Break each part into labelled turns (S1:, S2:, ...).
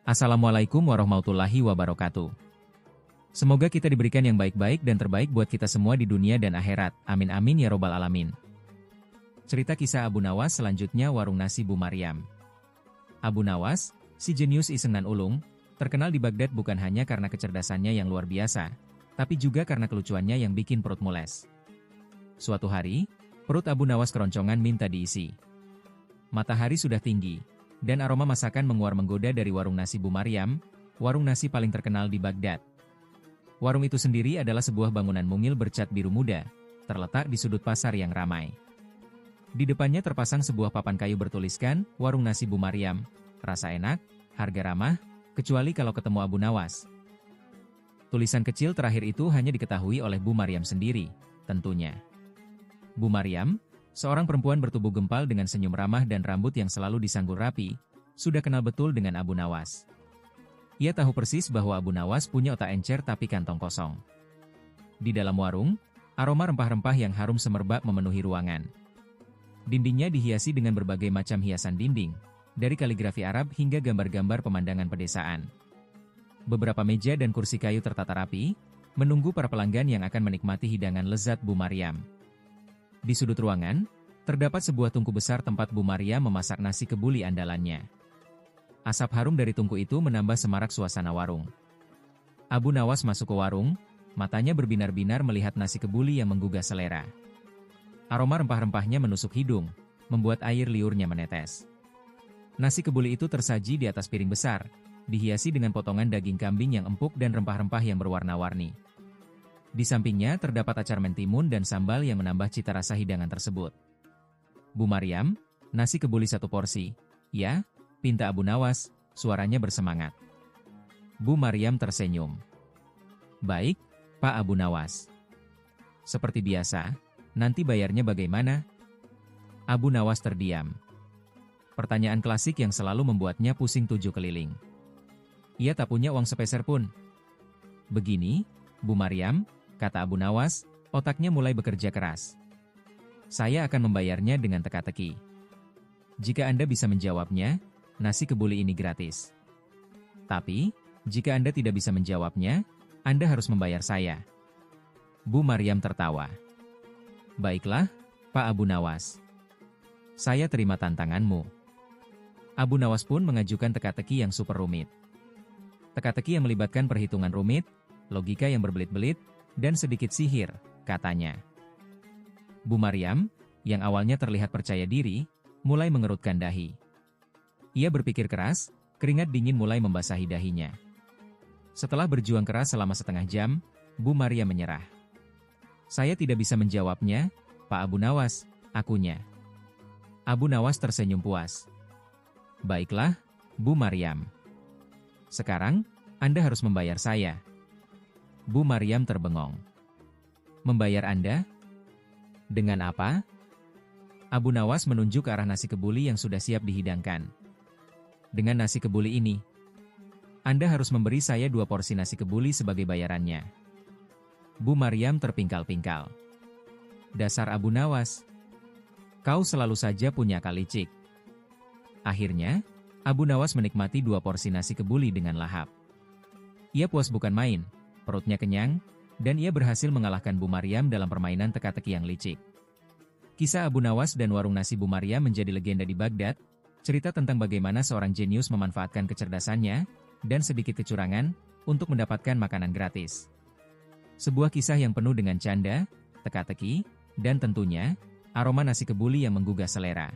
S1: Assalamualaikum warahmatullahi wabarakatuh. Semoga kita diberikan yang baik-baik dan terbaik buat kita semua di dunia dan akhirat. Amin amin ya robbal alamin. Cerita kisah Abu Nawas selanjutnya warung nasi Bu Maryam. Abu Nawas, si jenius iseng nan ulung, terkenal di Baghdad bukan hanya karena kecerdasannya yang luar biasa, tapi juga karena kelucuannya yang bikin perut mules. Suatu hari, perut Abu Nawas keroncongan minta diisi. Matahari sudah tinggi, dan aroma masakan menguar menggoda dari warung nasi Bu Maryam, warung nasi paling terkenal di Baghdad. Warung itu sendiri adalah sebuah bangunan mungil bercat biru muda, terletak di sudut pasar yang ramai. Di depannya terpasang sebuah papan kayu bertuliskan, Warung Nasi Bu Maryam, rasa enak, harga ramah, kecuali kalau ketemu Abu Nawas. Tulisan kecil terakhir itu hanya diketahui oleh Bu Maryam sendiri, tentunya. Bu Maryam, seorang perempuan bertubuh gempal dengan senyum ramah dan rambut yang selalu disanggul rapi, sudah kenal betul dengan Abu Nawas. Ia tahu persis bahwa Abu Nawas punya otak encer tapi kantong kosong. Di dalam warung, aroma rempah-rempah yang harum semerbak memenuhi ruangan. Dindingnya dihiasi dengan berbagai macam hiasan dinding, dari kaligrafi Arab hingga gambar-gambar pemandangan pedesaan. Beberapa meja dan kursi kayu tertata rapi, menunggu para pelanggan yang akan menikmati hidangan lezat Bu Maryam. Di sudut ruangan, terdapat sebuah tungku besar tempat Bu Maryam memasak nasi kebuli andalannya. Asap harum dari tungku itu menambah semarak suasana warung. Abu Nawas masuk ke warung, matanya berbinar-binar melihat nasi kebuli yang menggugah selera. Aroma rempah-rempahnya menusuk hidung, membuat air liurnya menetes. Nasi kebuli itu tersaji di atas piring besar, dihiasi dengan potongan daging kambing yang empuk dan rempah-rempah yang berwarna-warni. Di sampingnya terdapat acar mentimun dan sambal yang menambah cita rasa hidangan tersebut. Bu Maryam, nasi kebuli 1 porsi. Ya, pinta Abu Nawas, suaranya bersemangat. Bu Maryam tersenyum. Baik, Pak Abu Nawas. Seperti biasa, nanti bayarnya bagaimana? Abu Nawas terdiam. Pertanyaan klasik yang selalu membuatnya pusing 7 keliling. Ia tak punya uang sepeser pun. Begini, Bu Maryam, kata Abu Nawas, otaknya mulai bekerja keras. Saya akan membayarnya dengan teka-teki. Jika Anda bisa menjawabnya, nasi kebuli ini gratis. Tapi, jika Anda tidak bisa menjawabnya, Anda harus membayar saya. Bu Maryam tertawa. Baiklah, Pak Abu Nawas. Saya terima tantanganmu. Abu Nawas pun mengajukan teka-teki yang super rumit. Teka-teki yang melibatkan perhitungan rumit, logika yang berbelit-belit, dan sedikit sihir, katanya. Bu Maryam, yang awalnya terlihat percaya diri, mulai mengerutkan dahi. Ia berpikir keras, keringat dingin mulai membasahi dahinya. Setelah berjuang keras selama setengah jam, Bu Maryam menyerah. Saya tidak bisa menjawabnya, Pak Abu Nawas, akunya. Abu Nawas tersenyum puas. Baiklah, Bu Maryam. Sekarang, Anda harus membayar saya. Bu Maryam terbengong. Membayar Anda? Dengan apa? Abu Nawas menunjuk ke arah nasi kebuli yang sudah siap dihidangkan. Dengan nasi kebuli ini, Anda harus memberi saya 2 porsi nasi kebuli sebagai bayarannya. Bu Maryam terpingkal-pingkal. Dasar Abu Nawas. Kau selalu saja punya akal licik. Akhirnya, Abu Nawas menikmati 2 porsi nasi kebuli dengan lahap. Ia puas bukan main. Perutnya kenyang, dan ia berhasil mengalahkan Bu Maryam dalam permainan teka-teki yang licik. Kisah Abu Nawas dan warung nasi Bu Maryam menjadi legenda di Baghdad, cerita tentang bagaimana seorang jenius memanfaatkan kecerdasannya, dan sedikit kecurangan, untuk mendapatkan makanan gratis. Sebuah kisah yang penuh dengan canda, teka-teki, dan tentunya, aroma nasi kebuli yang menggugah selera.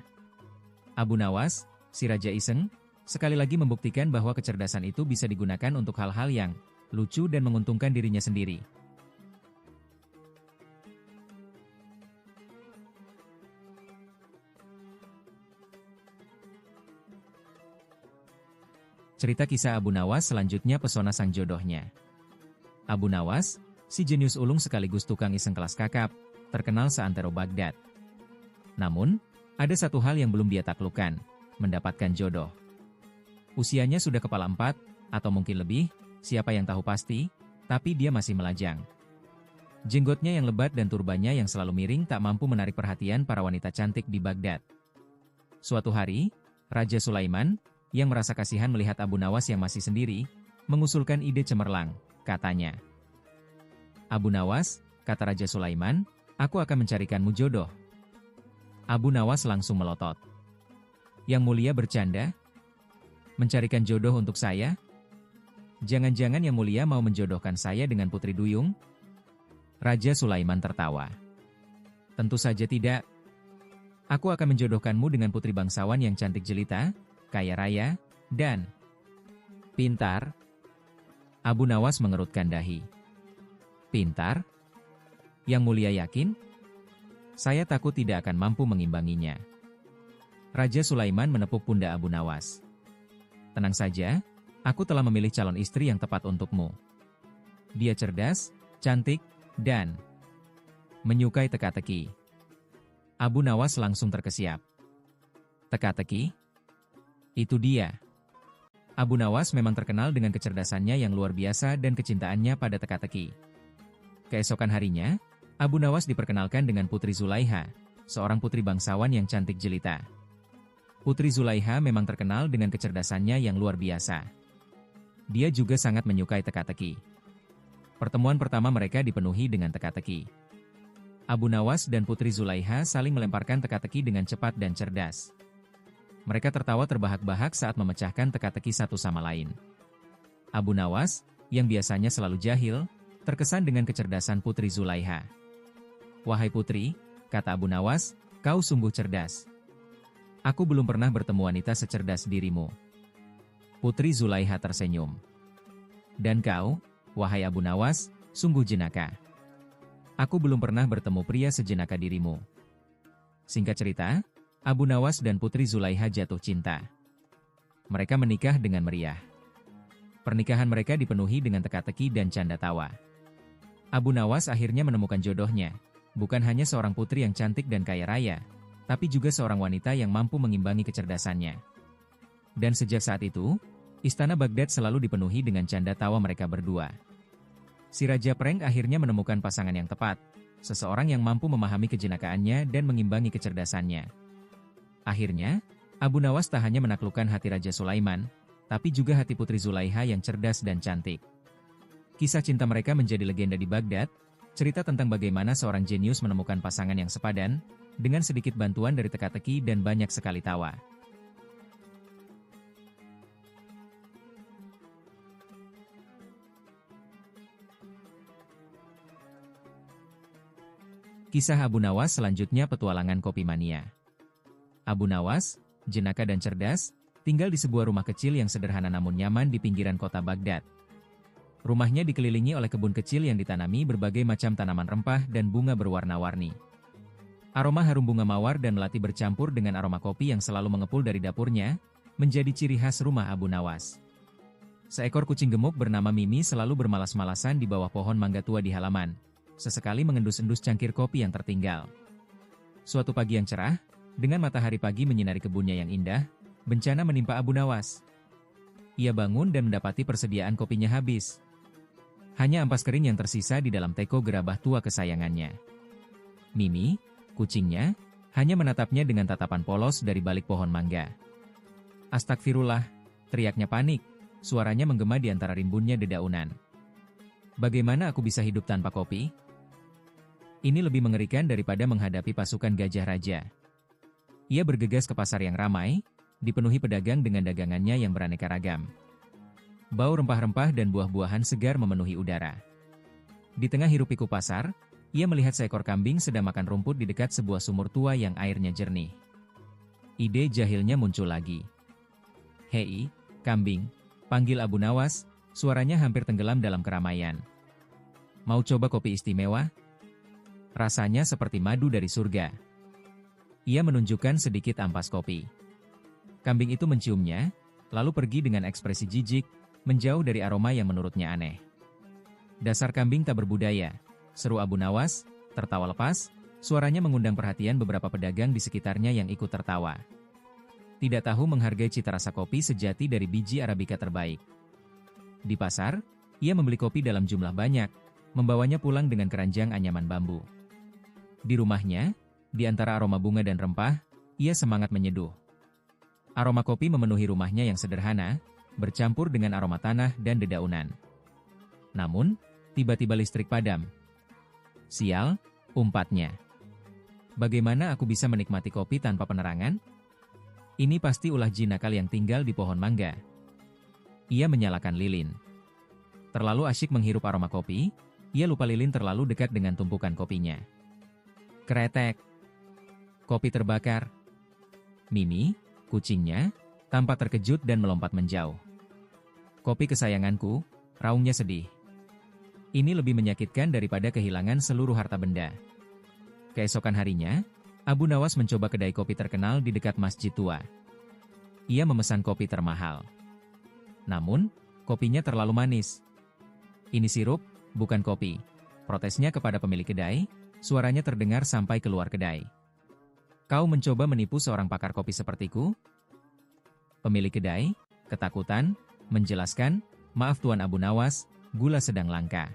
S1: Abu Nawas, si Raja Iseng, sekali lagi membuktikan bahwa kecerdasan itu bisa digunakan untuk hal-hal yang lucu dan menguntungkan dirinya sendiri. Cerita kisah Abu Nawas selanjutnya pesona sang jodohnya. Abu Nawas, si jenius ulung sekaligus tukang iseng kelas kakap, terkenal seantero Baghdad. Namun, ada satu hal yang belum dia taklukkan, mendapatkan jodoh. Usianya sudah kepala 4, atau mungkin lebih, siapa yang tahu pasti, tapi dia masih melajang. Jenggotnya yang lebat dan turbannya yang selalu miring tak mampu menarik perhatian para wanita cantik di Baghdad. Suatu hari, Raja Sulaiman, yang merasa kasihan melihat Abu Nawas yang masih sendiri, mengusulkan ide cemerlang, katanya. Abu Nawas, kata Raja Sulaiman, aku akan mencarikanmu jodoh. Abu Nawas langsung melotot. Yang mulia bercanda? Mencarikan jodoh untuk saya? Jangan-jangan yang mulia mau menjodohkan saya dengan Putri Duyung? Raja Sulaiman tertawa. Tentu saja tidak. Aku akan menjodohkanmu dengan putri bangsawan yang cantik jelita, kaya raya, dan pintar. Abu Nawas mengerutkan dahi. Pintar? Yang mulia yakin? Saya takut tidak akan mampu mengimbanginya. Raja Sulaiman menepuk pundak Abu Nawas. Tenang saja, aku telah memilih calon istri yang tepat untukmu. Dia cerdas, cantik, dan menyukai teka-teki. Abu Nawas langsung terkesiap. Teka-teki? Itu dia. Abu Nawas memang terkenal dengan kecerdasannya yang luar biasa dan kecintaannya pada teka-teki. Keesokan harinya, Abu Nawas diperkenalkan dengan Putri Zulaiha, seorang putri bangsawan yang cantik jelita. Putri Zulaiha memang terkenal dengan kecerdasannya yang luar biasa. Dia juga sangat menyukai teka-teki. Pertemuan pertama mereka dipenuhi dengan teka-teki. Abu Nawas dan Putri Zulaiha saling melemparkan teka-teki dengan cepat dan cerdas. Mereka tertawa terbahak-bahak saat memecahkan teka-teki satu sama lain. Abu Nawas, yang biasanya selalu jahil, terkesan dengan kecerdasan Putri Zulaiha. Wahai putri, kata Abu Nawas, kau sungguh cerdas. Aku belum pernah bertemu wanita secerdas dirimu. Putri Zulaiha tersenyum. Dan kau, wahai Abu Nawas, sungguh jenaka. Aku belum pernah bertemu pria sejenaka dirimu. Singkat cerita, Abu Nawas dan Putri Zulaiha jatuh cinta. Mereka menikah dengan meriah. Pernikahan mereka dipenuhi dengan teka-teki dan canda tawa. Abu Nawas akhirnya menemukan jodohnya, bukan hanya seorang putri yang cantik dan kaya raya, tapi juga seorang wanita yang mampu mengimbangi kecerdasannya. Dan sejak saat itu, istana Baghdad selalu dipenuhi dengan canda tawa mereka berdua. Si Raja Prank akhirnya menemukan pasangan yang tepat, seseorang yang mampu memahami kejenakaannya dan mengimbangi kecerdasannya. Akhirnya, Abu Nawas tak hanya menaklukkan hati Raja Sulaiman, tapi juga hati Putri Zulaiha yang cerdas dan cantik. Kisah cinta mereka menjadi legenda di Baghdad, cerita tentang bagaimana seorang jenius menemukan pasangan yang sepadan, dengan sedikit bantuan dari teka-teki dan banyak sekali tawa. Kisah Abu Nawas selanjutnya petualangan kopi mania. Abu Nawas, jenaka dan cerdas, tinggal di sebuah rumah kecil yang sederhana namun nyaman di pinggiran kota Baghdad. Rumahnya dikelilingi oleh kebun kecil yang ditanami berbagai macam tanaman rempah dan bunga berwarna-warni. Aroma harum bunga mawar dan melati bercampur dengan aroma kopi yang selalu mengepul dari dapurnya, menjadi ciri khas rumah Abu Nawas. Seekor kucing gemuk bernama Mimi selalu bermalas-malasan di bawah pohon mangga tua di halaman, sesekali mengendus-endus cangkir kopi yang tertinggal. Suatu pagi yang cerah, dengan matahari pagi menyinari kebunnya yang indah, bencana menimpa Abu Nawas. Ia bangun dan mendapati persediaan kopinya habis. Hanya ampas kering yang tersisa di dalam teko gerabah tua kesayangannya. Mimi, kucingnya, hanya menatapnya dengan tatapan polos dari balik pohon mangga. Astagfirullah, teriaknya panik, suaranya menggema di antara rimbunnya dedaunan. Bagaimana aku bisa hidup tanpa kopi? Ini lebih mengerikan daripada menghadapi pasukan gajah raja. Ia bergegas ke pasar yang ramai, dipenuhi pedagang dengan dagangannya yang beraneka ragam. Bau rempah-rempah dan buah-buahan segar memenuhi udara. Di tengah hiruk-pikuk pasar, ia melihat seekor kambing sedang makan rumput di dekat sebuah sumur tua yang airnya jernih. Ide jahilnya muncul lagi. "Hei, kambing," panggil Abu Nawas, suaranya hampir tenggelam dalam keramaian. "Mau coba kopi istimewa? Rasanya seperti madu dari surga." Ia menunjukkan sedikit ampas kopi. Kambing itu menciumnya, lalu pergi dengan ekspresi jijik, menjauh dari aroma yang menurutnya aneh. "Dasar kambing tak berbudaya," seru Abu Nawas, tertawa lepas, suaranya mengundang perhatian beberapa pedagang di sekitarnya yang ikut tertawa. Tidak tahu menghargai cita rasa kopi sejati dari biji Arabica terbaik. Di pasar, ia membeli kopi dalam jumlah banyak, membawanya pulang dengan keranjang anyaman bambu. Di rumahnya, di antara aroma bunga dan rempah, ia semangat menyeduh. Aroma kopi memenuhi rumahnya yang sederhana, bercampur dengan aroma tanah dan dedaunan. Namun, tiba-tiba listrik padam. Sial, umpatnya. Bagaimana aku bisa menikmati kopi tanpa penerangan? Ini pasti ulah jin nakal yang tinggal di pohon mangga. Ia menyalakan lilin. Terlalu asyik menghirup aroma kopi, ia lupa lilin terlalu dekat dengan tumpukan kopinya. Kretek. Kopi terbakar. Mimi, kucingnya, tampak terkejut dan melompat menjauh. Kopi kesayanganku, raungnya sedih. Ini lebih menyakitkan daripada kehilangan seluruh harta benda. Keesokan harinya, Abu Nawas mencoba kedai kopi terkenal di dekat masjid tua. Ia memesan kopi termahal. Namun, kopinya terlalu manis. Ini sirup, bukan kopi. Protesnya kepada pemilik kedai, suaranya terdengar sampai keluar kedai. Kau mencoba menipu seorang pakar kopi sepertiku? Pemilik kedai, ketakutan, menjelaskan, maaf Tuan Abu Nawas, gula sedang langka.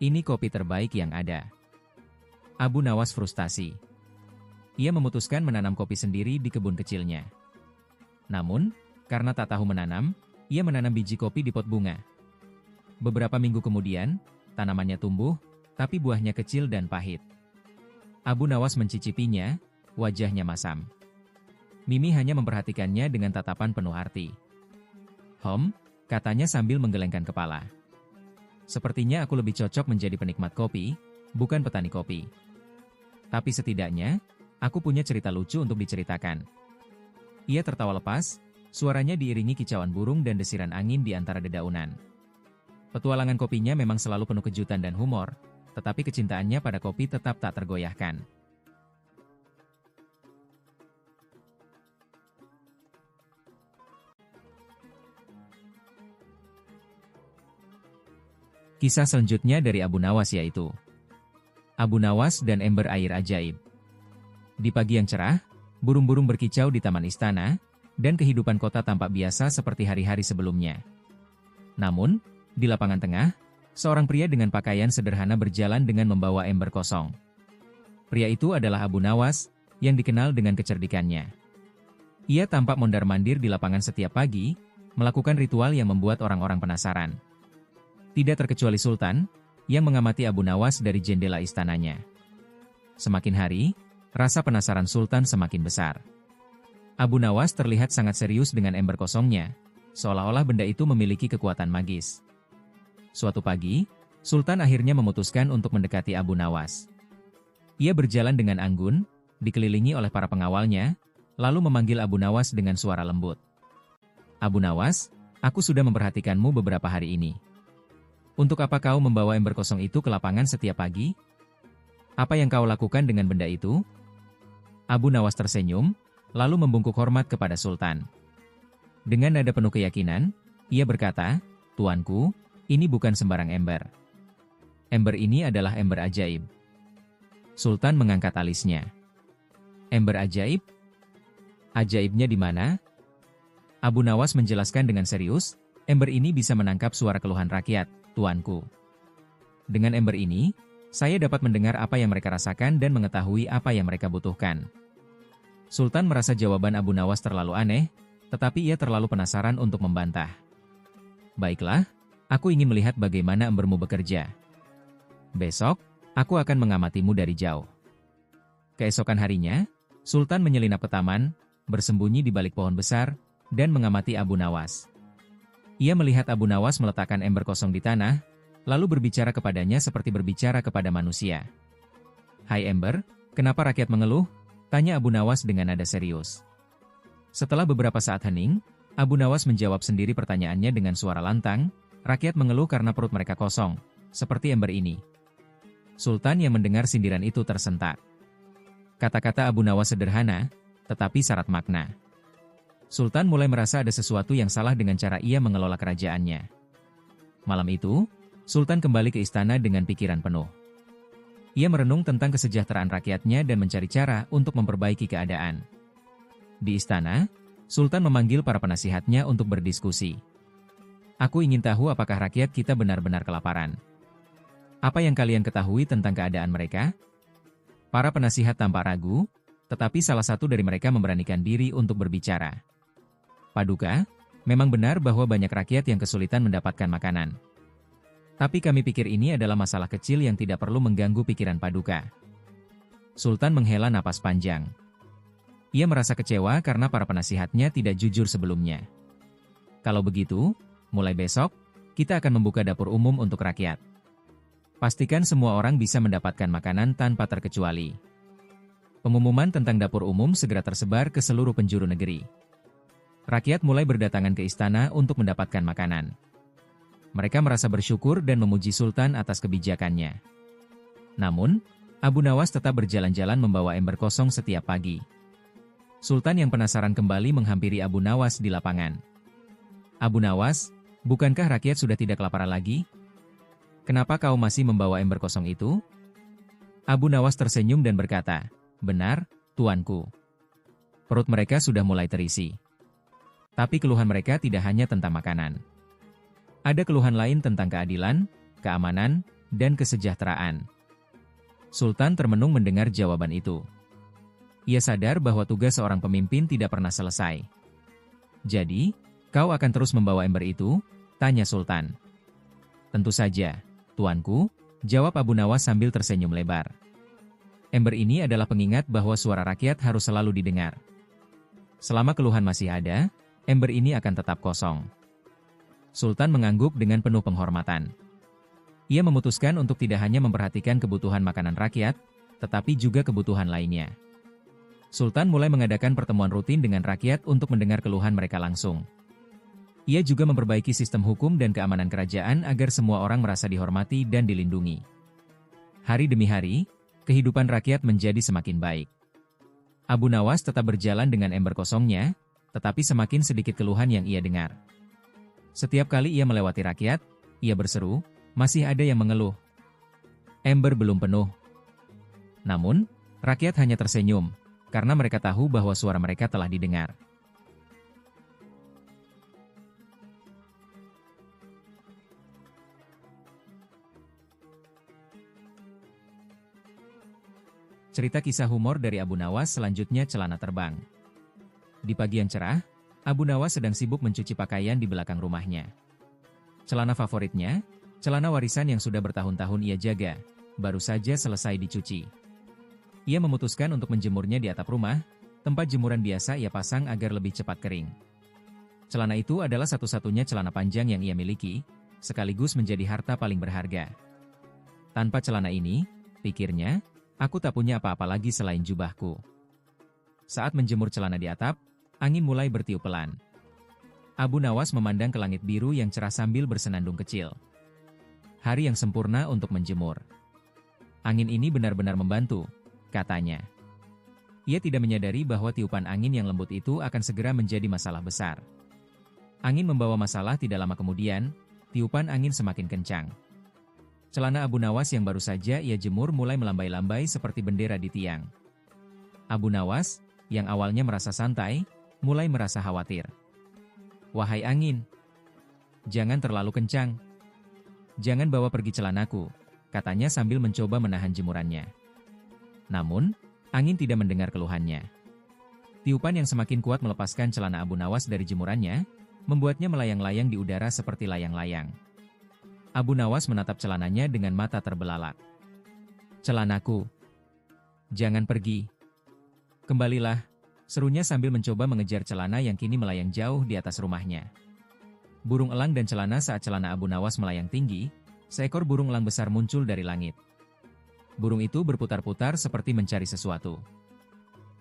S1: Ini kopi terbaik yang ada. Abu Nawas frustasi. Ia memutuskan menanam kopi sendiri di kebun kecilnya. Namun, karena tak tahu menanam, ia menanam biji kopi di pot bunga. Beberapa minggu kemudian, tanamannya tumbuh, tapi buahnya kecil dan pahit. Abu Nawas mencicipinya, wajahnya masam. Mimi hanya memperhatikannya dengan tatapan penuh arti. Katanya sambil menggelengkan kepala. Sepertinya aku lebih cocok menjadi penikmat kopi, bukan petani kopi. Tapi setidaknya, aku punya cerita lucu untuk diceritakan. Ia tertawa lepas, suaranya diiringi kicauan burung dan desiran angin di antara dedaunan. Petualangan kopinya memang selalu penuh kejutan dan humor, tetapi kecintaannya pada kopi tetap tak tergoyahkan. Kisah selanjutnya dari Abu Nawas yaitu Abu Nawas dan ember air ajaib. Di pagi yang cerah, burung-burung berkicau di taman istana, dan kehidupan kota tampak biasa seperti hari-hari sebelumnya. Namun, di lapangan tengah, seorang pria dengan pakaian sederhana berjalan dengan membawa ember kosong. Pria itu adalah Abu Nawas, yang dikenal dengan kecerdikannya. Ia tampak mondar-mandir di lapangan setiap pagi, melakukan ritual yang membuat orang-orang penasaran. Tidak terkecuali Sultan, yang mengamati Abu Nawas dari jendela istananya. Semakin hari, rasa penasaran Sultan semakin besar. Abu Nawas terlihat sangat serius dengan ember kosongnya, seolah-olah benda itu memiliki kekuatan magis. Suatu pagi, Sultan akhirnya memutuskan untuk mendekati Abu Nawas. Ia berjalan dengan anggun, dikelilingi oleh para pengawalnya, lalu memanggil Abu Nawas dengan suara lembut. Abu Nawas, aku sudah memperhatikanmu beberapa hari ini. Untuk apa kau membawa ember kosong itu ke lapangan setiap pagi? Apa yang kau lakukan dengan benda itu? Abu Nawas tersenyum, lalu membungkuk hormat kepada Sultan. Dengan nada penuh keyakinan, ia berkata, Tuanku, ini bukan sembarang ember. Ember ini adalah ember ajaib. Sultan mengangkat alisnya. Ember ajaib? Ajaibnya di mana? Abu Nawas menjelaskan dengan serius, ember ini bisa menangkap suara keluhan rakyat, Tuanku. Dengan ember ini, saya dapat mendengar apa yang mereka rasakan dan mengetahui apa yang mereka butuhkan. Sultan merasa jawaban Abu Nawas terlalu aneh, tetapi ia terlalu penasaran untuk membantah. Baiklah, aku ingin melihat bagaimana embermu bekerja. Besok, aku akan mengamatimu dari jauh. Keesokan harinya, Sultan menyelinap ke taman, bersembunyi di balik pohon besar, dan mengamati Abu Nawas. Ia melihat Abu Nawas meletakkan ember kosong di tanah, lalu berbicara kepadanya seperti berbicara kepada manusia. Hai ember, kenapa rakyat mengeluh? Tanya Abu Nawas dengan nada serius. Setelah beberapa saat hening, Abu Nawas menjawab sendiri pertanyaannya dengan suara lantang, rakyat mengeluh karena perut mereka kosong, seperti ember ini. Sultan yang mendengar sindiran itu tersentak. Kata-kata Abu Nawas sederhana, tetapi syarat makna. Sultan mulai merasa ada sesuatu yang salah dengan cara ia mengelola kerajaannya. Malam itu, Sultan kembali ke istana dengan pikiran penuh. Ia merenung tentang kesejahteraan rakyatnya dan mencari cara untuk memperbaiki keadaan. Di istana, Sultan memanggil para penasihatnya untuk berdiskusi. Aku ingin tahu apakah rakyat kita benar-benar kelaparan. Apa yang kalian ketahui tentang keadaan mereka? Para penasihat tampak ragu, tetapi salah satu dari mereka memberanikan diri untuk berbicara. Paduka, memang benar bahwa banyak rakyat yang kesulitan mendapatkan makanan. Tapi kami pikir ini adalah masalah kecil yang tidak perlu mengganggu pikiran Paduka. Sultan menghela napas panjang. Ia merasa kecewa karena para penasihatnya tidak jujur sebelumnya. Kalau begitu, mulai besok, kita akan membuka dapur umum untuk rakyat. Pastikan semua orang bisa mendapatkan makanan tanpa terkecuali. Pengumuman tentang dapur umum segera tersebar ke seluruh penjuru negeri. Rakyat mulai berdatangan ke istana untuk mendapatkan makanan. Mereka merasa bersyukur dan memuji Sultan atas kebijakannya. Namun, Abu Nawas tetap berjalan-jalan membawa ember kosong setiap pagi. Sultan yang penasaran kembali menghampiri Abu Nawas di lapangan. Abu Nawas, bukankah rakyat sudah tidak kelaparan lagi? Kenapa kau masih membawa ember kosong itu? Abu Nawas tersenyum dan berkata, benar, tuanku. Perut mereka sudah mulai terisi. Tapi keluhan mereka tidak hanya tentang makanan. Ada keluhan lain tentang keadilan, keamanan, dan kesejahteraan. Sultan termenung mendengar jawaban itu. Ia sadar bahwa tugas seorang pemimpin tidak pernah selesai. Jadi, kau akan terus membawa ember itu? Tanya Sultan. Tentu saja, tuanku, jawab Abu Nawas sambil tersenyum lebar. Ember ini adalah pengingat bahwa suara rakyat harus selalu didengar. Selama keluhan masih ada, ember ini akan tetap kosong. Sultan mengangguk dengan penuh penghormatan. Ia memutuskan untuk tidak hanya memperhatikan kebutuhan makanan rakyat, tetapi juga kebutuhan lainnya. Sultan mulai mengadakan pertemuan rutin dengan rakyat untuk mendengar keluhan mereka langsung. Ia juga memperbaiki sistem hukum dan keamanan kerajaan agar semua orang merasa dihormati dan dilindungi. Hari demi hari, kehidupan rakyat menjadi semakin baik. Abu Nawas tetap berjalan dengan ember kosongnya, tetapi semakin sedikit keluhan yang ia dengar. Setiap kali ia melewati rakyat, ia berseru, masih ada yang mengeluh. Ember belum penuh. Namun, rakyat hanya tersenyum, karena mereka tahu bahwa suara mereka telah didengar. Cerita kisah humor dari Abu Nawas selanjutnya celana terbang. Di pagi yang cerah, Abu Nawas sedang sibuk mencuci pakaian di belakang rumahnya. Celana favoritnya, celana warisan yang sudah bertahun-tahun ia jaga, baru saja selesai dicuci. Ia memutuskan untuk menjemurnya di atap rumah, tempat jemuran biasa ia pasang agar lebih cepat kering. Celana itu adalah satu-satunya celana panjang yang ia miliki, sekaligus menjadi harta paling berharga. Tanpa celana ini, pikirnya, aku tak punya apa-apa lagi selain jubahku. Saat menjemur celana di atap, angin mulai bertiup pelan. Abu Nawas memandang ke langit biru yang cerah sambil bersenandung kecil. Hari yang sempurna untuk menjemur. Angin ini benar-benar membantu, katanya. Ia tidak menyadari bahwa tiupan angin yang lembut itu akan segera menjadi masalah besar. Angin membawa masalah tidak lama kemudian, tiupan angin semakin kencang. Celana Abu Nawas yang baru saja ia jemur mulai melambai-lambai seperti bendera di tiang. Abu Nawas, yang awalnya merasa santai, mulai merasa khawatir. Wahai angin, jangan terlalu kencang. Jangan bawa pergi celanaku, katanya sambil mencoba menahan jemurannya. Namun, angin tidak mendengar keluhannya. Tiupan yang semakin kuat melepaskan celana Abu Nawas dari jemurannya, membuatnya melayang-layang di udara seperti layang-layang. Abu Nawas menatap celananya dengan mata terbelalak. Celanaku, jangan pergi. Kembalilah, serunya sambil mencoba mengejar celana yang kini melayang jauh di atas rumahnya. Burung elang dan celana. Saat celana Abu Nawas melayang tinggi, seekor burung elang besar muncul dari langit. Burung itu berputar-putar seperti mencari sesuatu.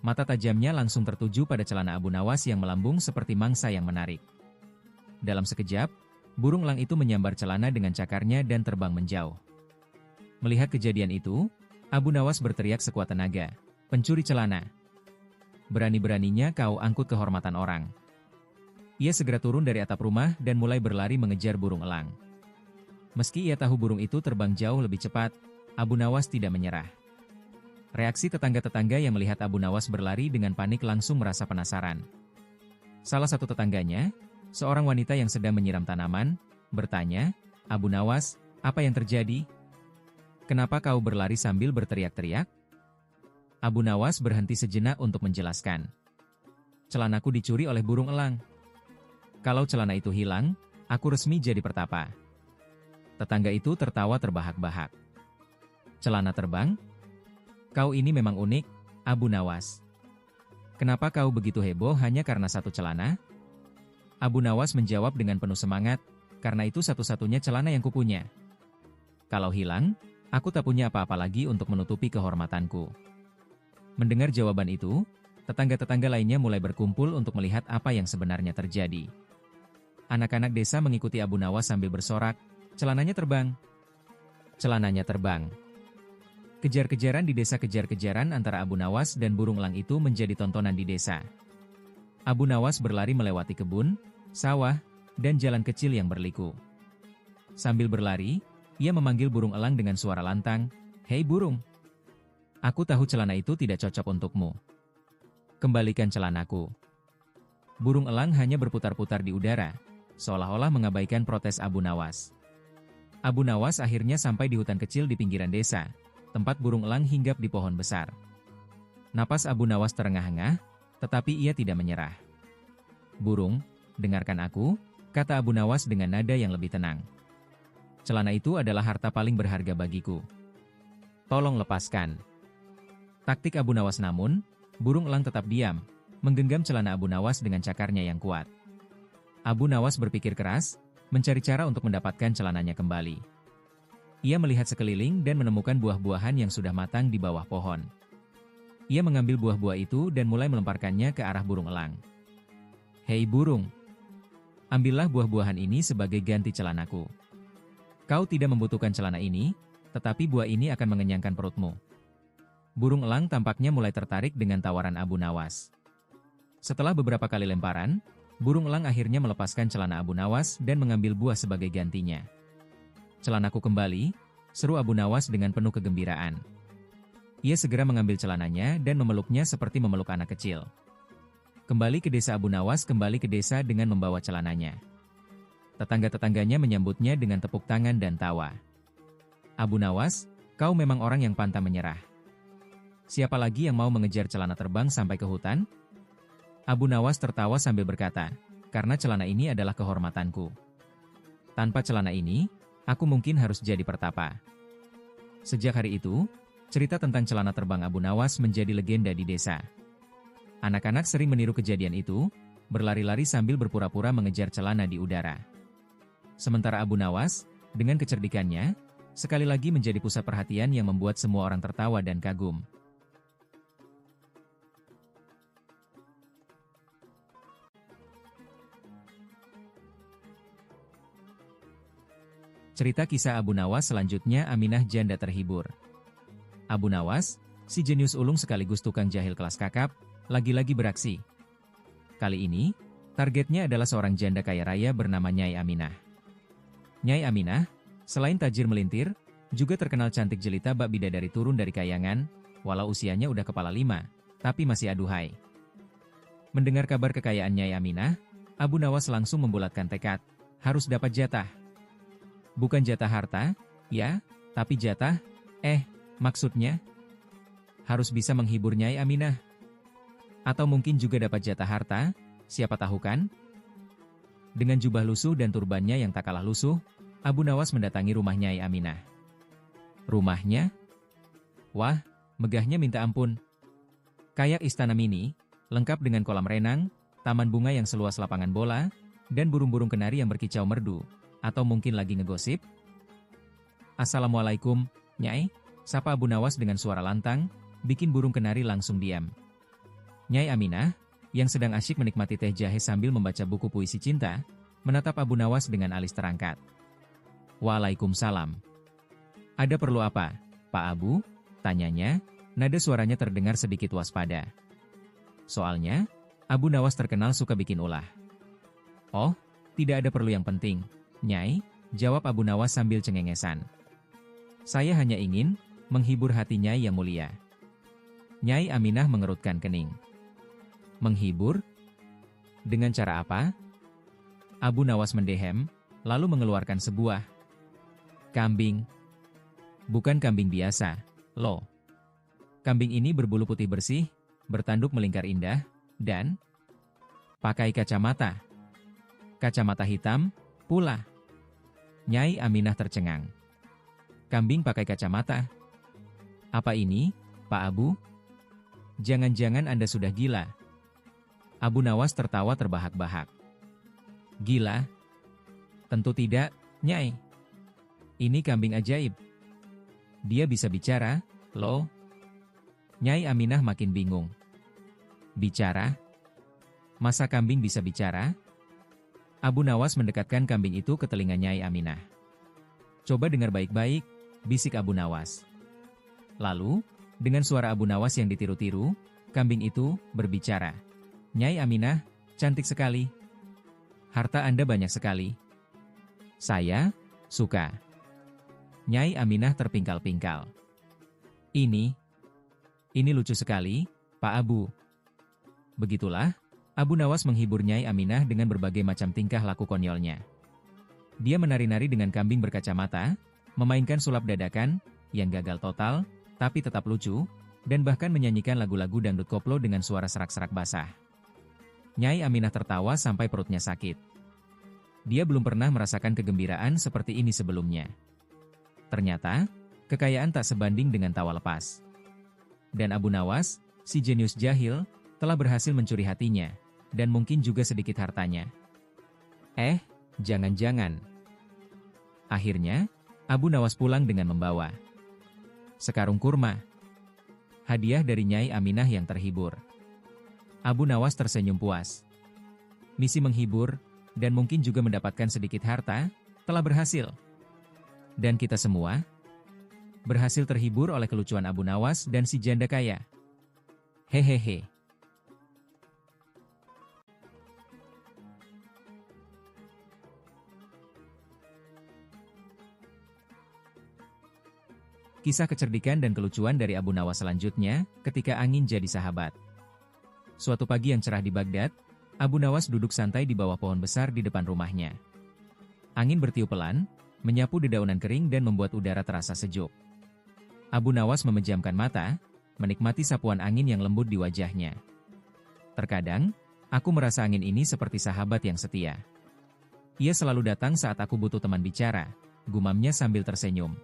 S1: Mata tajamnya langsung tertuju pada celana Abu Nawas yang melambung seperti mangsa yang menarik. Dalam sekejap, burung elang itu menyambar celana dengan cakarnya dan terbang menjauh. Melihat kejadian itu, Abu Nawas berteriak sekuat tenaga, "Pencuri celana! Berani-beraninya kau angkut kehormatan orang." Ia segera turun dari atap rumah dan mulai berlari mengejar burung elang. Meski ia tahu burung itu terbang jauh lebih cepat, Abu Nawas tidak menyerah. Reaksi tetangga-tetangga yang melihat Abu Nawas berlari dengan panik langsung merasa penasaran. Salah satu tetangganya, seorang wanita yang sedang menyiram tanaman, bertanya, "Abu Nawas, apa yang terjadi? Kenapa kau berlari sambil berteriak-teriak?" Abu Nawas berhenti sejenak untuk menjelaskan. "Celanaku dicuri oleh burung elang. Kalau celana itu hilang, aku resmi jadi pertapa. Tetangga itu tertawa terbahak-bahak. Celana terbang? Kau ini memang unik, Abu Nawas. Kenapa kau begitu heboh hanya karena satu celana? Abu Nawas menjawab dengan penuh semangat, karena itu satu-satunya celana yang kupunya. Kalau hilang, aku tak punya apa-apa lagi untuk menutupi kehormatanku. Mendengar jawaban itu, tetangga-tetangga lainnya mulai berkumpul untuk melihat apa yang sebenarnya terjadi. Anak-anak desa mengikuti Abu Nawas sambil bersorak, celananya terbang. Celananya terbang. Kejar-kejaran di desa, kejar-kejaran antara Abu Nawas dan burung elang itu menjadi tontonan di desa. Abu Nawas berlari melewati kebun, sawah, dan jalan kecil yang berliku. Sambil berlari, ia memanggil burung elang dengan suara lantang, "Hei burung! Aku tahu celana itu tidak cocok untukmu. Kembalikan celanaku." Burung elang hanya berputar-putar di udara, seolah-olah mengabaikan protes Abu Nawas. Abu Nawas akhirnya sampai di hutan kecil di pinggiran desa, tempat burung elang hinggap di pohon besar. Napas Abu Nawas terengah-engah, tetapi ia tidak menyerah. "Burung, dengarkan aku," kata Abu Nawas dengan nada yang lebih tenang. "Celana itu adalah harta paling berharga bagiku. Tolong lepaskan." Taktik Abu Nawas, namun, burung elang tetap diam, menggenggam celana Abu Nawas dengan cakarnya yang kuat. Abu Nawas berpikir keras, mencari cara untuk mendapatkan celananya kembali. Ia melihat sekeliling dan menemukan buah-buahan yang sudah matang di bawah pohon. Ia mengambil buah-buah itu dan mulai melemparkannya ke arah burung elang. "Hei burung, ambillah buah-buahan ini sebagai ganti celanaku. Kau tidak membutuhkan celana ini, tetapi buah ini akan mengenyangkan perutmu." Burung elang tampaknya mulai tertarik dengan tawaran Abu Nawas. Setelah beberapa kali lemparan, burung elang akhirnya melepaskan celana Abu Nawas dan mengambil buah sebagai gantinya. "Celanaku kembali," seru Abu Nawas dengan penuh kegembiraan. Ia segera mengambil celananya dan memeluknya seperti memeluk anak kecil. Kembali ke desa, Abu Nawas kembali ke desa dengan membawa celananya. Tetangga-tetangganya menyambutnya dengan tepuk tangan dan tawa. "Abu Nawas, kau memang orang yang pantang menyerah. Siapa lagi yang mau mengejar celana terbang sampai ke hutan?" Abu Nawas tertawa sambil berkata, "Karena celana ini adalah kehormatanku. Tanpa celana ini, aku mungkin harus jadi pertapa." Sejak hari itu, cerita tentang celana terbang Abu Nawas menjadi legenda di desa. Anak-anak sering meniru kejadian itu, berlari-lari sambil berpura-pura mengejar celana di udara. Sementara Abu Nawas, dengan kecerdikannya, sekali lagi menjadi pusat perhatian yang membuat semua orang tertawa dan kagum. Cerita kisah Abu Nawas selanjutnya. Aminah janda terhibur. Abu Nawas, si jenius ulung sekaligus tukang jahil kelas kakap, lagi-lagi beraksi. Kali ini, targetnya adalah seorang janda kaya raya bernama Nyai Aminah. Nyai Aminah, selain tajir melintir, juga terkenal cantik jelita bak bidadari turun dari kayangan, walau usianya udah kepala 5, tapi masih aduhai. Mendengar kabar kekayaan Nyai Aminah, Abu Nawas langsung membulatkan tekad, harus dapat jatah. Bukan jatah harta, ya, tapi jatah, maksudnya, harus bisa menghibur Nyai Aminah. Atau mungkin juga dapat jatah harta, siapa tahu kan? Dengan jubah lusuh dan turbannya yang tak kalah lusuh, Abu Nawas mendatangi rumah Nyai Aminah. Rumahnya? Wah, megahnya minta ampun. Kayak istana mini, lengkap dengan kolam renang, taman bunga yang seluas lapangan bola, dan burung-burung kenari yang berkicau merdu. Atau mungkin lagi ngegosip? "Assalamualaikum, Nyai," sapa Abu Nawas dengan suara lantang, bikin burung kenari langsung diam. Nyai Aminah, yang sedang asyik menikmati teh jahe sambil membaca buku puisi cinta, menatap Abu Nawas dengan alis terangkat. "Waalaikumsalam. Ada perlu apa, Pak Abu?" tanyanya, nada suaranya terdengar sedikit waspada. Soalnya, Abu Nawas terkenal suka bikin ulah. "Oh, tidak ada perlu yang penting, Nyai," jawab Abu Nawas sambil cengengesan. "Saya hanya ingin menghibur hati Nyai yang mulia." Nyai Aminah mengerutkan kening. "Menghibur? Dengan cara apa?" Abu Nawas mendehem, lalu mengeluarkan sebuah kambing. "Bukan kambing biasa, loh. Kambing ini berbulu putih bersih, bertanduk melingkar indah, dan pakai kacamata." Kacamata hitam, pula. Nyai Aminah tercengang. Kambing pakai kacamata? Apa ini, Pak Abu? Jangan-jangan Anda sudah gila. Abu Nawas tertawa terbahak-bahak. Gila? Tentu tidak, Nyai. Ini kambing ajaib. Dia bisa bicara, loh. Nyai Aminah makin bingung. Bicara? Masa kambing bisa bicara? Abu Nawas mendekatkan kambing itu ke telinga Nyai Aminah. Coba dengar baik-baik, bisik Abu Nawas. Lalu, dengan suara Abu Nawas yang ditiru-tiru, kambing itu berbicara. Nyai Aminah, cantik sekali. Harta Anda banyak sekali. Saya suka. Nyai Aminah terpingkal-pingkal. Ini lucu sekali, Pak Abu. Begitulah, Abu Nawas menghibur Nyai Aminah dengan berbagai macam tingkah laku konyolnya. Dia menari-nari dengan kambing berkacamata, memainkan sulap dadakan, yang gagal total, tapi tetap lucu, dan bahkan menyanyikan lagu-lagu dangdut koplo dengan suara serak-serak basah. Nyai Aminah tertawa sampai perutnya sakit. Dia belum pernah merasakan kegembiraan seperti ini sebelumnya. Ternyata, kekayaan tak sebanding dengan tawa lepas. Dan Abu Nawas, si jenius jahil, telah berhasil mencuri hatinya, dan mungkin juga sedikit hartanya. Jangan-jangan. Akhirnya, Abu Nawas pulang dengan membawa sekarung kurma. Hadiah dari Nyai Aminah yang terhibur. Abu Nawas tersenyum puas. Misi menghibur, dan mungkin juga mendapatkan sedikit harta, telah berhasil. Dan kita semua berhasil terhibur oleh kelucuan Abu Nawas dan si janda kaya. Hehehe. Kisah kecerdikan dan kelucuan dari Abu Nawas selanjutnya, ketika angin jadi sahabat. Suatu pagi yang cerah di Baghdad, Abu Nawas duduk santai di bawah pohon besar di depan rumahnya. Angin bertiup pelan, menyapu dedaunan kering dan membuat udara terasa sejuk. Abu Nawas memejamkan mata, menikmati sapuan angin yang lembut di wajahnya. Terkadang, aku merasa angin ini seperti sahabat yang setia. Ia selalu datang saat aku butuh teman bicara, gumamnya sambil tersenyum.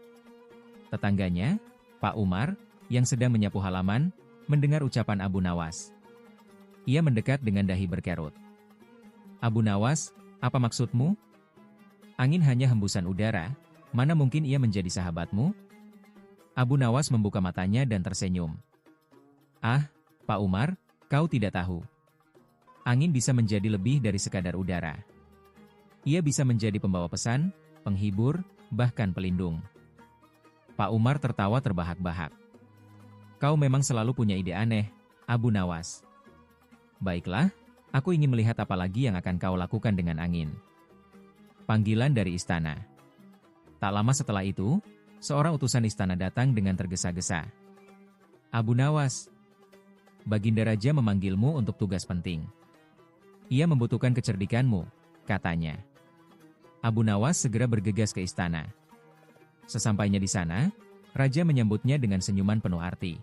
S1: Tetangganya, Pak Umar, yang sedang menyapu halaman, mendengar ucapan Abu Nawas. Ia mendekat dengan dahi berkerut. Abu Nawas, apa maksudmu? Angin hanya hembusan udara, mana mungkin ia menjadi sahabatmu? Abu Nawas membuka matanya dan tersenyum. Pak Umar, kau tidak tahu. Angin bisa menjadi lebih dari sekadar udara. Ia bisa menjadi pembawa pesan, penghibur, bahkan pelindung. Pak Umar tertawa terbahak-bahak. Kau memang selalu punya ide aneh, Abu Nawas. Baiklah, aku ingin melihat apa lagi yang akan kau lakukan dengan angin. Panggilan dari istana. Tak lama setelah itu, seorang utusan istana datang dengan tergesa-gesa. Abu Nawas, Baginda Raja memanggilmu untuk tugas penting. Ia membutuhkan kecerdikanmu, katanya. Abu Nawas segera bergegas ke istana. Sesampainya di sana, Raja menyambutnya dengan senyuman penuh arti.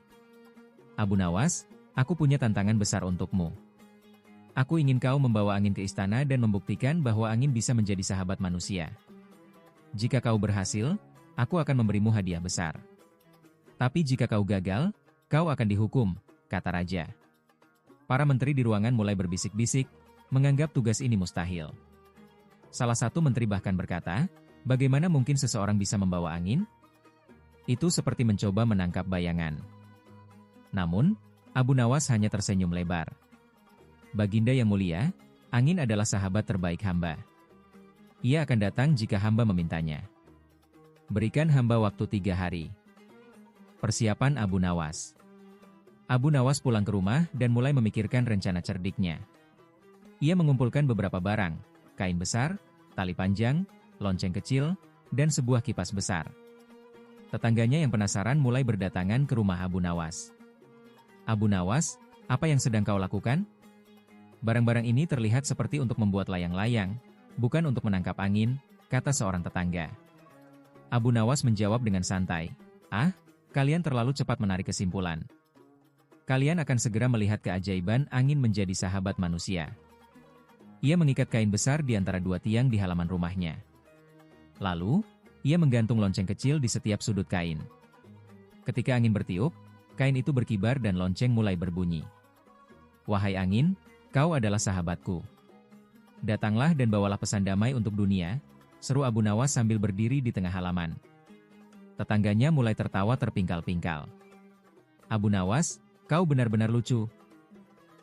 S1: Abu Nawas, aku punya tantangan besar untukmu. Aku ingin kau membawa angin ke istana dan membuktikan bahwa angin bisa menjadi sahabat manusia. Jika kau berhasil, aku akan memberimu hadiah besar. Tapi jika kau gagal, kau akan dihukum, kata Raja. Para menteri di ruangan mulai berbisik-bisik, menganggap tugas ini mustahil. Salah satu menteri bahkan berkata, bagaimana mungkin seseorang bisa membawa angin? Itu seperti mencoba menangkap bayangan. Namun, Abu Nawas hanya tersenyum lebar. Baginda yang mulia, angin adalah sahabat terbaik hamba. Ia akan datang jika hamba memintanya. Berikan hamba waktu 3 hari. Persiapan Abu Nawas. Abu Nawas pulang ke rumah dan mulai memikirkan rencana cerdiknya. Ia mengumpulkan beberapa barang, kain besar, tali panjang, lonceng kecil, dan sebuah kipas besar. Tetangganya yang penasaran mulai berdatangan ke rumah Abu Nawas. Abu Nawas, apa yang sedang kau lakukan? Barang-barang ini terlihat seperti untuk membuat layang-layang, bukan untuk menangkap angin, kata seorang tetangga. Abu Nawas menjawab dengan santai, kalian terlalu cepat menarik kesimpulan. Kalian akan segera melihat keajaiban angin menjadi sahabat manusia. Ia mengikat kain besar di antara dua tiang di halaman rumahnya. Lalu, ia menggantung lonceng kecil di setiap sudut kain. Ketika angin bertiup, kain itu berkibar dan lonceng mulai berbunyi. "Wahai angin, kau adalah sahabatku. Datanglah dan bawalah pesan damai untuk dunia," seru Abu Nawas sambil berdiri di tengah halaman. Tetangganya mulai tertawa terpingkal-pingkal. "Abu Nawas, kau benar-benar lucu.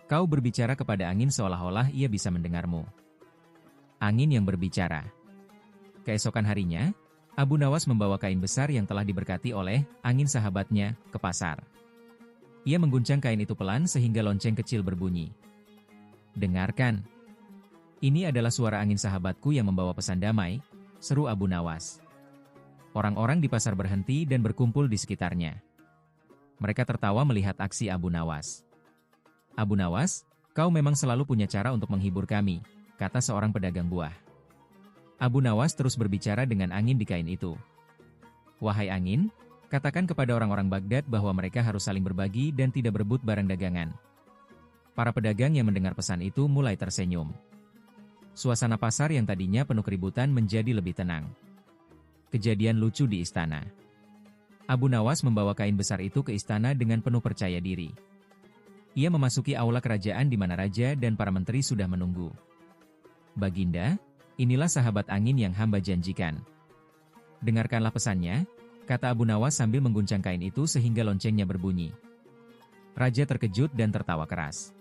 S1: Kau berbicara kepada angin seolah-olah ia bisa mendengarmu." Angin yang berbicara. Keesokan harinya, Abu Nawas membawa kain besar yang telah diberkati oleh angin sahabatnya ke pasar. Ia mengguncang kain itu pelan sehingga lonceng kecil berbunyi. "Dengarkan. Ini adalah suara angin sahabatku yang membawa pesan damai," seru Abu Nawas. Orang-orang di pasar berhenti dan berkumpul di sekitarnya. Mereka tertawa melihat aksi Abu Nawas. "Abu Nawas, kau memang selalu punya cara untuk menghibur kami," kata seorang pedagang buah. Abu Nawas terus berbicara dengan angin di kain itu. "Wahai angin, katakan kepada orang-orang Baghdad bahwa mereka harus saling berbagi dan tidak berebut barang dagangan." Para pedagang yang mendengar pesan itu mulai tersenyum. Suasana pasar yang tadinya penuh keributan menjadi lebih tenang. Kejadian lucu di istana. Abu Nawas membawa kain besar itu ke istana dengan penuh percaya diri. Ia memasuki aula kerajaan di mana raja dan para menteri sudah menunggu. "Baginda, inilah sahabat angin yang hamba janjikan. Dengarkanlah pesannya," kata Abu Nawas sambil mengguncang kain itu sehingga loncengnya berbunyi. Raja terkejut dan tertawa keras.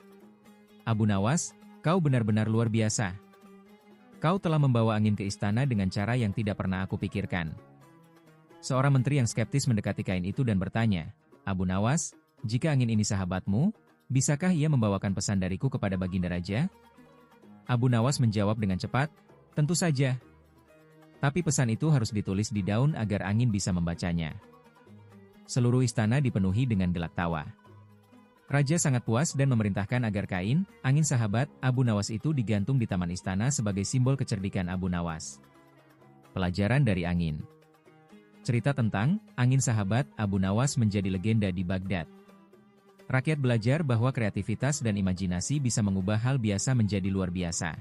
S1: "Abu Nawas, kau benar-benar luar biasa. Kau telah membawa angin ke istana dengan cara yang tidak pernah aku pikirkan." Seorang menteri yang skeptis mendekati kain itu dan bertanya, "Abu Nawas, jika angin ini sahabatmu, bisakah ia membawakan pesan dariku kepada Baginda Raja?" Abu Nawas menjawab dengan cepat, "Tentu saja. Tapi pesan itu harus ditulis di daun agar angin bisa membacanya." Seluruh istana dipenuhi dengan gelak tawa. Raja sangat puas dan memerintahkan agar kain, angin sahabat, Abu Nawas itu digantung di taman istana sebagai simbol kecerdikan Abu Nawas. Pelajaran dari angin. Cerita tentang angin sahabat Abu Nawas menjadi legenda di Baghdad. Rakyat belajar bahwa kreativitas dan imajinasi bisa mengubah hal biasa menjadi luar biasa.